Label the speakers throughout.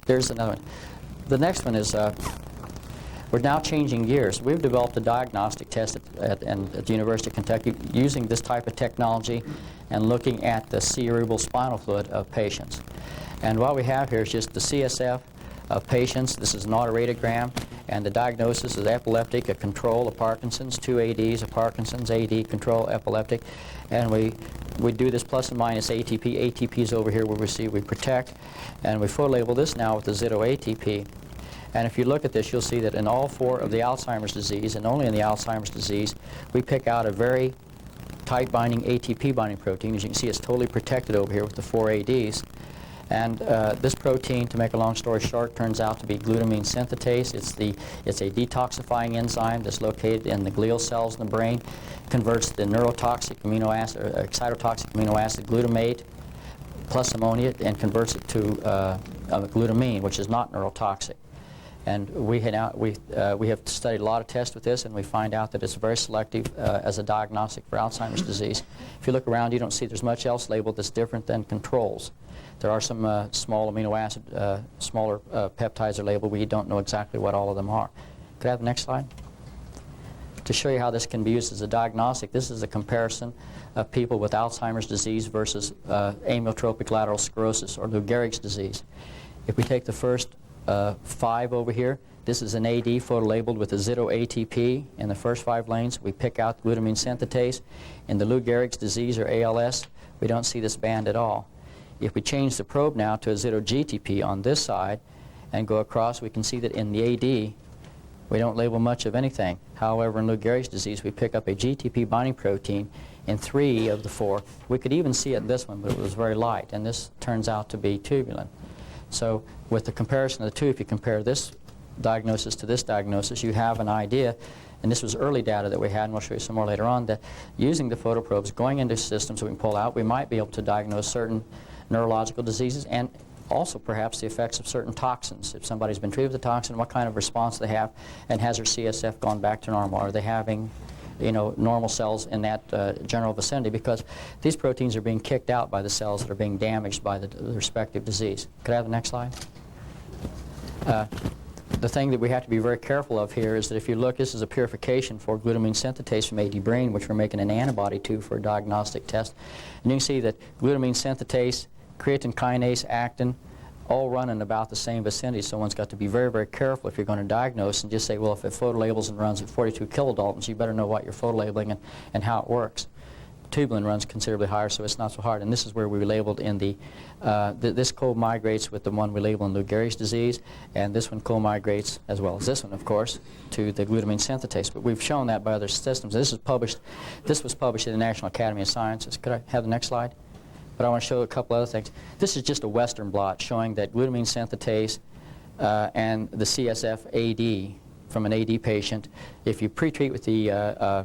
Speaker 1: There's another one. The next one is we're now changing gears. We've developed a diagnostic test at the University of Kentucky using this type of technology and looking at the cerebral spinal fluid of patients. And what we have here is just the CSF of patients. This is an autoradiograph, and the diagnosis is epileptic, a control of Parkinson's, 2 ADs of Parkinson's, AD control, epileptic. And we do this plus and minus ATP. ATP is over here where we protect. And we label this now with the zero ATP. And if you look at this, you'll see that in all 4 of the Alzheimer's disease, and only in the Alzheimer's disease, we pick out a very tight binding ATP binding protein. As you can see, it's totally protected over here with the 4 ADs. And this protein, to make a long story short, turns out to be glutamine synthetase. It's a detoxifying enzyme that's located in the glial cells in the brain, converts the neurotoxic amino acid, or excitotoxic amino acid glutamate plus ammonia, and converts it to glutamine, which is not neurotoxic. And we have studied a lot of tests with this, and we find out that it's very selective as a diagnostic for Alzheimer's disease. If you look around, you don't see there's much else labeled that's different than controls. There are some small amino acid, smaller peptides are labeled. We don't know exactly what all of them are. Could I have the next slide? To show you how this can be used as a diagnostic, this is a comparison of people with Alzheimer's disease versus amyotrophic lateral sclerosis, or Lou Gehrig's disease. If we take the first 5 over here, this is an AD photo-labeled with a 0 ATP in the first 5 lanes. We pick out glutamine synthetase. In the Lou Gehrig's disease, or ALS, we don't see this band at all. If we change the probe now to a 0 GTP on this side and go across, we can see that in the AD, we don't label much of anything. However, in Lou Gehrig's disease, we pick up a GTP binding protein in 3 of the 4. We could even see it in this one, but it was very light, and this turns out to be tubulin. So with the comparison of the two, if you compare this diagnosis to this diagnosis, you have an idea, and this was early data that we had, and we'll show you some more later on, that using the photoprobes, going into systems that we can pull out, we might be able to diagnose certain neurological diseases and also perhaps the effects of certain toxins. If somebody's been treated with a toxin, what kind of response they have, and has their CSF gone back to normal? Are they having normal cells in that general vicinity, because these proteins are being kicked out by the cells that are being damaged by the respective disease. Could I have the next slide? The thing that we have to be very careful of here is that if you look, this is a purification for glutamine synthetase from AD brain, which we're making an antibody to for a diagnostic test. And you can see that glutamine synthetase, creatine kinase, actin, all run in about the same vicinity, so one's got to be very, very careful if you're going to diagnose and just say, well, if it photo-labels and runs at 42 kilodaltons, you better know what you're photo-labeling and how it works. Tubulin runs considerably higher, so it's not so hard. And this is where we labeled in this co-migrates with the one we label in Lou Gehrig's disease, and this one co-migrates, as well as this one, of course, to the glutamine synthetase. But we've shown that by other systems. This was published in the National Academy of Sciences. Could I have the next slide? But I want to show a couple other things. This is just a Western blot showing that glutamine synthetase and the CSF AD from an AD patient, if you pre-treat with the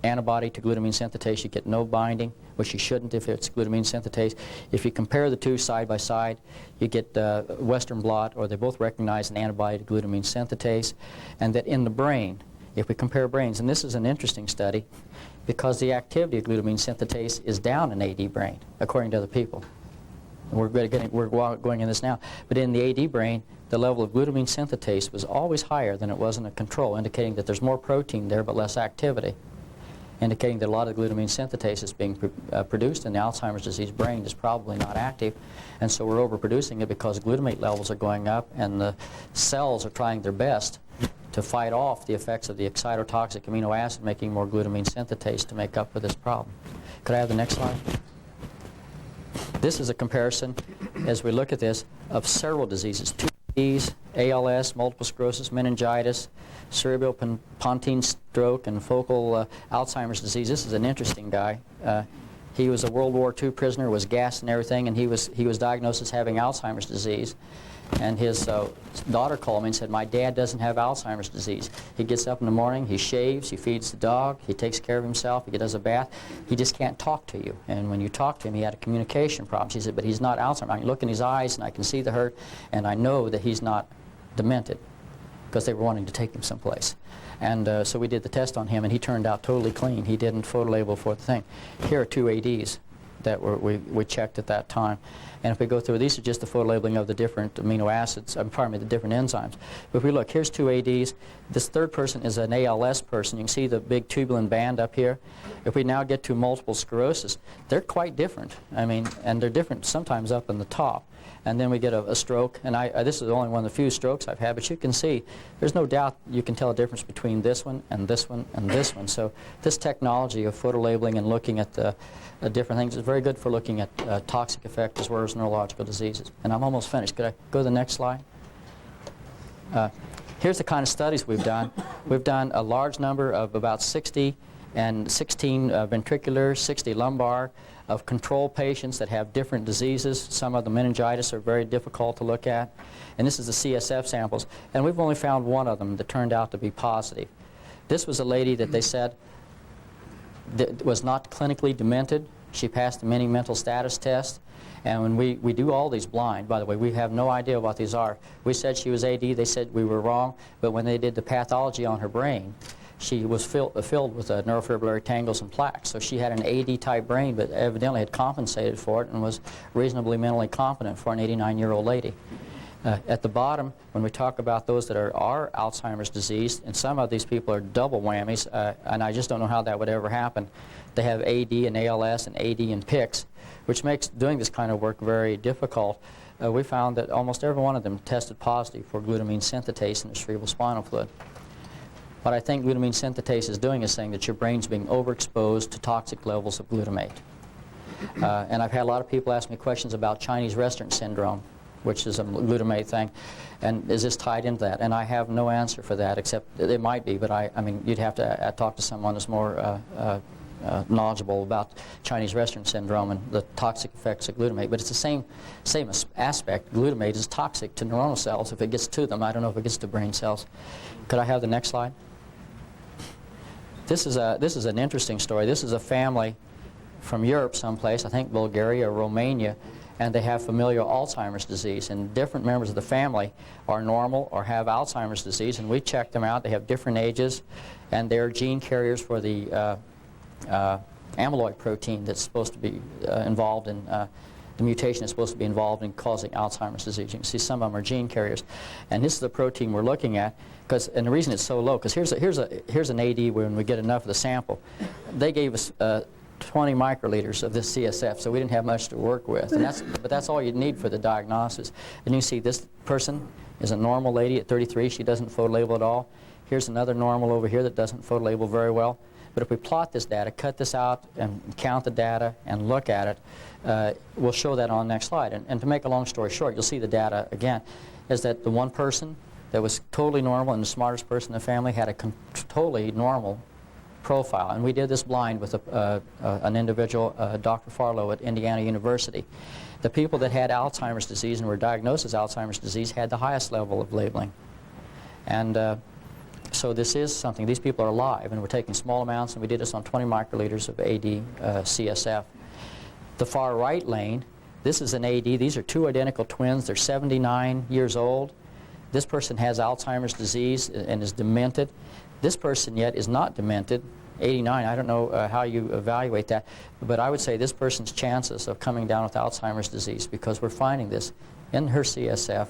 Speaker 1: antibody to glutamine synthetase, you get no binding, which you shouldn't if it's glutamine synthetase. If you compare the two side by side, you get Western blot, or they both recognize an antibody to glutamine synthetase. And that in the brain, if we compare brains, and this is an interesting study, because the activity of glutamine synthetase is down in AD brain, according to other people. And we're going in this now. But in the AD brain, the level of glutamine synthetase was always higher than it was in a control, indicating that there's more protein there but less activity, indicating that a lot of glutamine synthetase is being produced in the Alzheimer's disease brain is probably not active, and so we're overproducing it because glutamate levels are going up and the cells are trying their best to fight off the effects of the excitotoxic amino acid, making more glutamine synthetase to make up for this problem. Could I have the next slide? This is a comparison, as we look at this, of several diseases. 2 disease, ALS, multiple sclerosis, meningitis, cerebral-pontine stroke, and focal Alzheimer's disease. This is an interesting guy. He was a World War II prisoner, was gassed and everything, and he was diagnosed as having Alzheimer's disease. And his daughter called me and said, my dad doesn't have Alzheimer's disease. He gets up in the morning, he shaves, he feeds the dog, he takes care of himself, he does a bath. He just can't talk to you. And when you talk to him, he had a communication problem. She said, but he's not Alzheimer's. I can look in his eyes and I can see the hurt, and I know that he's not demented, because they were wanting to take him someplace. And so we did the test on him, and he turned out totally clean. He didn't photo-label for the thing. Here are 2 ADs. that we checked at that time. And if we go through, these are just the photo labeling of the different amino acids, pardon me, the different enzymes. But if we look, here's 2 ADs. This third person is an ALS person. You can see the big tubulin band up here. If we now get to multiple sclerosis, they're quite different. I mean, and they're different sometimes up in the top. And then we get a stroke, and this is only one of the few strokes I've had, but you can see there's no doubt you can tell a difference between this one and this one and this one. So this technology of photo labeling and looking at the different things is very good for looking at toxic effects as well as neurological diseases. And I'm almost finished. Could I go to the next slide? Here's the kind of studies we've done. We've done a large number of about 60 and 16 ventricular, 60 lumbar, of control patients that have different diseases. Some of the meningitis are very difficult to look at. And this is the CSF samples. And we've only found one of them that turned out to be positive. This was a lady that they said was not clinically demented. She passed the mini mental status test. And when we do all these blind, by the way, we have no idea what these are. We said she was AD. They said we were wrong. But when they did the pathology on her brain, she was filled with neurofibrillary tangles and plaques. So she had an AD-type brain, but evidently had compensated for it and was reasonably mentally competent for an 89-year-old lady. At the bottom, when we talk about those that are Alzheimer's disease, and some of these people are double whammies, and I just don't know how that would ever happen. They have AD and ALS and AD and PICS, which makes doing this kind of work very difficult. We found that almost every one of them tested positive for glutamine synthetase in the cerebral spinal fluid. What I think glutamine synthetase is doing is saying that your brain's being overexposed to toxic levels of glutamate. And I've had a lot of people ask me questions about Chinese restaurant syndrome, which is a glutamate thing, and is this tied into that? And I have no answer for that, except it might be, but I mean, you'd have to talk to someone that's more knowledgeable about Chinese restaurant syndrome and the toxic effects of glutamate. But it's the same aspect. Glutamate is toxic to neuronal cells if it gets to them. I don't know if it gets to brain cells. Could I have the next slide? This is an interesting story. This is a family from Europe someplace, I think Bulgaria or Romania, and they have familial Alzheimer's disease. And different members of the family are normal or have Alzheimer's disease, and we checked them out. They have different ages, and they're gene carriers for the amyloid protein that's supposed to be involved in the mutation is supposed to be involved in causing Alzheimer's disease. You can see some of them are gene carriers, and this is the protein we're looking at. And the reason it's so low, because here's an AD when we get enough of the sample. They gave us 20 microliters of this CSF, so we didn't have much to work with. And but that's all you need for the diagnosis. And you see this person is a normal lady at 33. She doesn't photo label at all. Here's another normal over here that doesn't photo label very well. But if we plot this data, cut this out, and count the data, and look at it, we'll show that on the next slide. And to make a long story short, you'll see the data again, is that the one person that was totally normal and the smartest person in the family had a totally normal profile. And we did this blind with an individual, Dr. Farlow at Indiana University. The people that had Alzheimer's disease and were diagnosed as Alzheimer's disease had the highest level of labeling. And so this is something. These people are alive, and we're taking small amounts, and we did this on 20 microliters of AD CSF. The far right lane, this is an AD. These are two identical twins. They're 79 years old. This person has Alzheimer's disease and is demented. This person yet is not demented, 89. I don't know how you evaluate that, but I would say this person's chances of coming down with Alzheimer's disease, because we're finding this in her CSF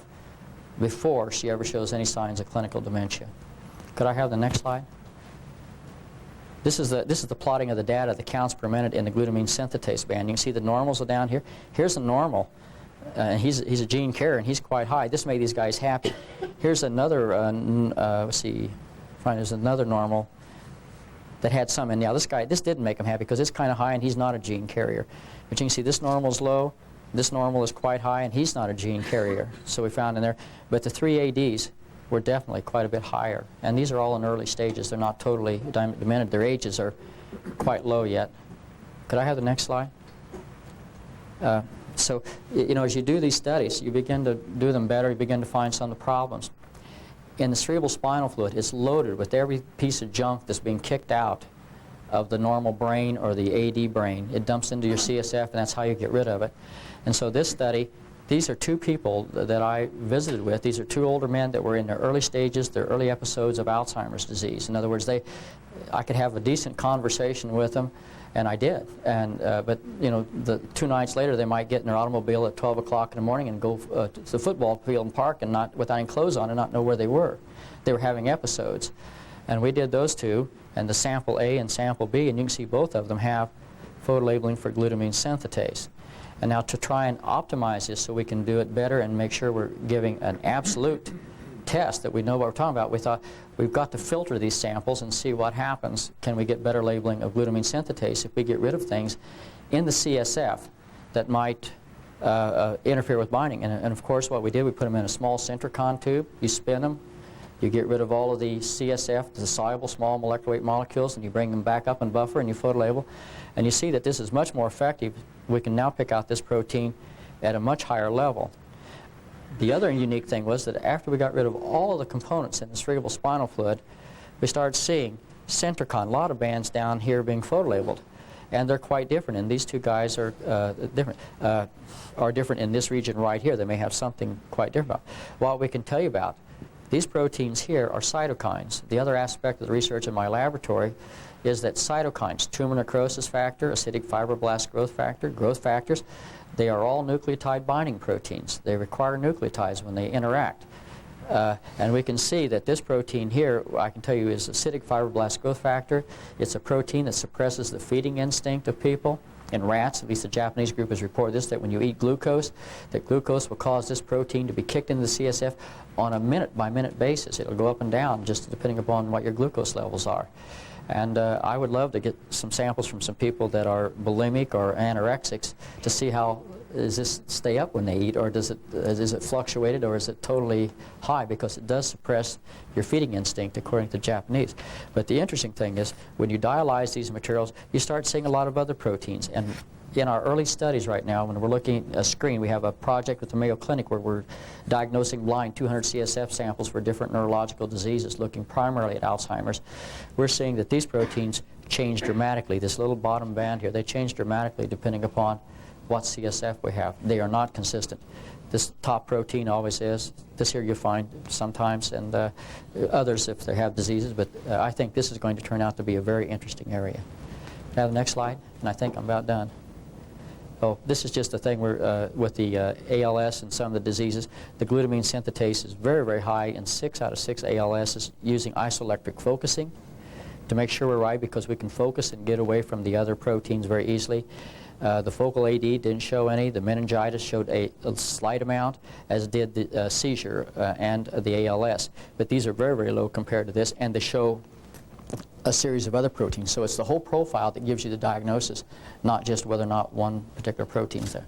Speaker 1: before she ever shows any signs of clinical dementia. Could I have the next slide? This is the plotting of the data, the counts per minute in the glutamine synthetase band. You can see the normals are down here. Here's a normal. He's a gene carrier, and he's quite high. This made these guys happy. Here's another, let's see, there's another normal that had some. And now this didn't make him happy because it's kind of high, and he's not a gene carrier. But you can see this normal is low, this normal is quite high, and he's not a gene carrier. So we found in there. But the three ADs were definitely quite a bit higher. And these are all in early stages. They're not totally demented. Their ages are quite low yet. Could I have the next slide? So, you know, as you do these studies, you begin to do them better, you begin to find some of the problems. In the cerebral spinal fluid, it's loaded with every piece of junk that's being kicked out of the normal brain or the AD brain. It dumps into your CSF, and that's how you get rid of it. And so this study, these are two people that I visited with. These are two older men that were in their early stages, their early episodes of Alzheimer's disease. In other words, I could have a decent conversation with them, And I did. And, but, you know, the 2 nights later, they might get in their automobile at 12 o'clock in the morning and go to the football field and park and not, without any clothes on, and not know where they were. They were having episodes. And we did those two, and the sample A and sample B, and you can see both of them have photolabeling for glutamine synthetase. And now to try and optimize this so we can do it better and make sure we're giving an absolute test that we know what we're talking about, we thought we've got to filter these samples and see what happens. Can we get better labeling of glutamine synthetase if we get rid of things in the CSF that might interfere with binding? And of course what we did, we put them in a small centricon tube, you spin them, you get rid of all of the CSF, the soluble small molecular weight molecules, and you bring them back up in buffer and you photolabel. And you see that this is much more effective. We can now pick out this protein at a much higher level. The other unique thing was that after we got rid of all of the components in the cerebral spinal fluid, we started seeing centricon, a lot of bands down here being photolabeled. And they're quite different, and these two guys are different in this region right here. They may have something quite different. What we can tell you about, these proteins here are cytokines. The other aspect of the research in my laboratory is that cytokines, tumor necrosis factor, acidic fibroblast growth factor, growth factors, they are all nucleotide binding proteins. They require nucleotides when they interact. And we can see that this protein here, I can tell you, is acidic fibroblast growth factor. It's a protein that suppresses the feeding instinct of people. In rats, at least the Japanese group has reported this, that when you eat glucose, that glucose will cause this protein to be kicked into the CSF on a minute-by-minute basis. It'll go up and down just depending upon what your glucose levels are. And I would love to get some samples from some people that are bulimic or anorexics to see how does this stay up when they eat, or is it fluctuated, or is it totally high, because it does suppress your feeding instinct according to the Japanese. But the interesting thing is when you dialyze these materials, you start seeing a lot of other proteins. And in our early studies right now, when we're looking at a screen, we have a project with the Mayo Clinic where we're diagnosing blind 200 CSF samples for different neurological diseases, looking primarily at Alzheimer's. We're seeing that these proteins change dramatically. This little bottom band here, they change dramatically depending upon what CSF we have. They are not consistent. This top protein always is. This here you find sometimes, and others if they have diseases, but I think this is going to turn out to be a very interesting area. Now the next slide, and I think I'm about done. Oh, this is just the thing where, with the ALS and some of the diseases, the glutamine synthetase is very, very high in 6 out of 6 ALSs using isoelectric focusing to make sure we're right, because we can focus and get away from the other proteins very easily. The focal AD didn't show any. The meningitis showed a slight amount, as did the seizure and the ALS. But these are very, very low compared to this, and they show a series of other proteins. So it's the whole profile that gives you the diagnosis, not just whether or not one particular protein's there.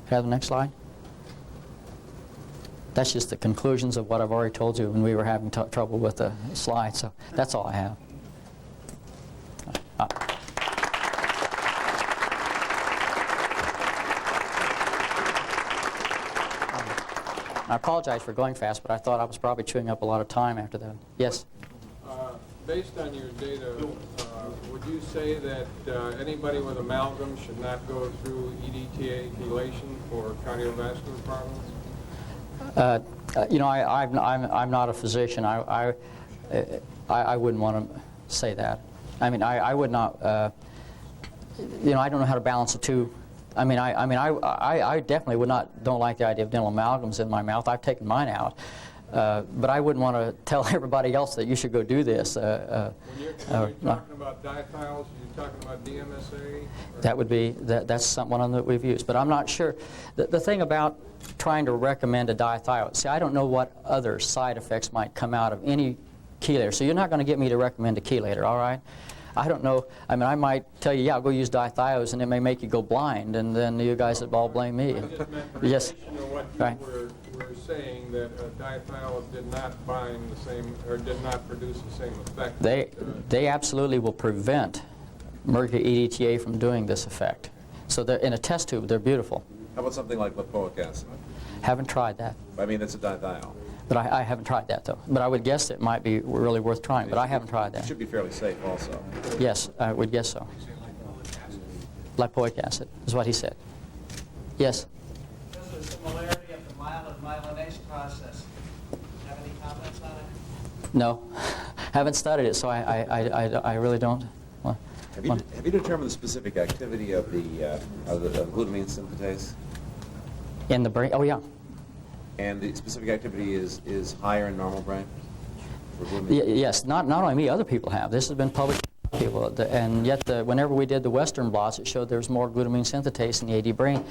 Speaker 1: Can I have the next slide? That's just the conclusions of what I've already told you when we were having trouble with the slide. So that's all I have. I apologize for going fast, but I thought I was probably chewing up a lot of time after that. Yes?
Speaker 2: Based on your data, would you say that anybody with amalgam should not go through EDTA chelation for cardiovascular problems?
Speaker 1: You know, I'm not a physician. I wouldn't want to say that. I mean, I would not. You know, I don't know how to balance the two. I mean, I definitely don't like the idea of dental amalgams in my mouth. I've taken mine out. But I wouldn't want to tell everybody else that you should go do this.
Speaker 2: When you're talking about dithials, you're talking about DMSA?
Speaker 1: That would be, that's one that we've used. But I'm not sure. The thing about trying to recommend a dithial, see, I don't know what other side effects might come out of any chelator. So you're not going to get me to recommend a chelator, all right? I don't know. I mean, I might tell you, yeah, go use dithios, and it may make you go blind, and then you guys would all blame me.
Speaker 2: I just meant
Speaker 1: Yes.
Speaker 2: What you
Speaker 1: Right.
Speaker 2: were saying, that dithiol did not bind the same, or did not produce the same effect.
Speaker 1: They absolutely will prevent mercury EDTA from doing this effect. So they're in a test tube. They're beautiful.
Speaker 3: How about something like lipoic acid?
Speaker 1: Haven't tried that.
Speaker 3: I mean, it's a dithiol.
Speaker 1: But I haven't tried that, though. But I would guess it might be really worth trying, but I haven't tried
Speaker 3: It
Speaker 1: that.
Speaker 3: should be fairly safe also.
Speaker 1: Yes, I would guess so. Lipoic acid is what he said. Yes?
Speaker 4: Because of the similarity of the myelin myelinase process. Do you have any comments on it?
Speaker 1: No. Haven't studied it, so I really don't. Well,
Speaker 3: Have you determined the specific activity of the glutamine synthetase?
Speaker 1: In the brain, oh yeah.
Speaker 3: And the specific activity is higher in normal brain? For glutamine?
Speaker 1: Yes, not only me, other people have. This has been published by people, and yet whenever we did the Western blots, it showed there was more glutamine synthetase in the AD brain,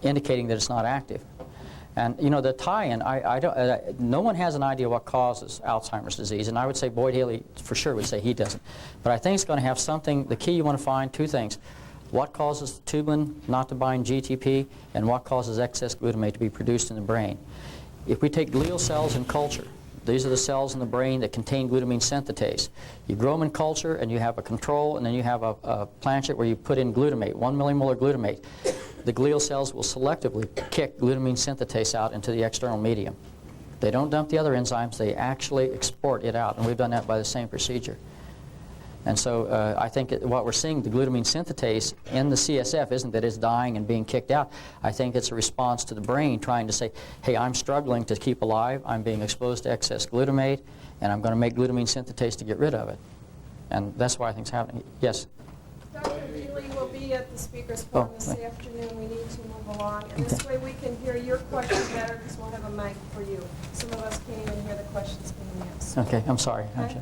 Speaker 1: indicating that it's not active. And you know, the tie-in, no one has an idea what causes Alzheimer's disease, and I would say Boyd Haley for sure would say he doesn't. But I think it's going to have something, the key you want to find, two things. What causes tubulin not to bind GTP, and what causes excess glutamate to be produced in the brain. If we take glial cells in culture, these are the cells in the brain that contain glutamine synthetase. You grow them in culture, and you have a control, and then you have a planchet where you put in glutamate, 1 millimolar glutamate. The glial cells will selectively kick glutamine synthetase out into the external medium. They don't dump the other enzymes, they actually export it out, and we've done that by the same procedure. And so I think what we're seeing, the glutamine synthetase in the CSF, isn't that it's dying and being kicked out. I think it's a response to the brain trying to say, hey, I'm struggling to keep alive, I'm being exposed to excess glutamate, and I'm going to make glutamine synthetase to get rid of it. And that's why I think it's happening. Yes?
Speaker 5: Dr. Healy will be at the speakers forum this afternoon. We need to move along. And this way we can hear your question better because we'll have a mic for you. Some of us can't even hear the questions being asked.
Speaker 1: Okay, I'm sorry.
Speaker 5: Okay.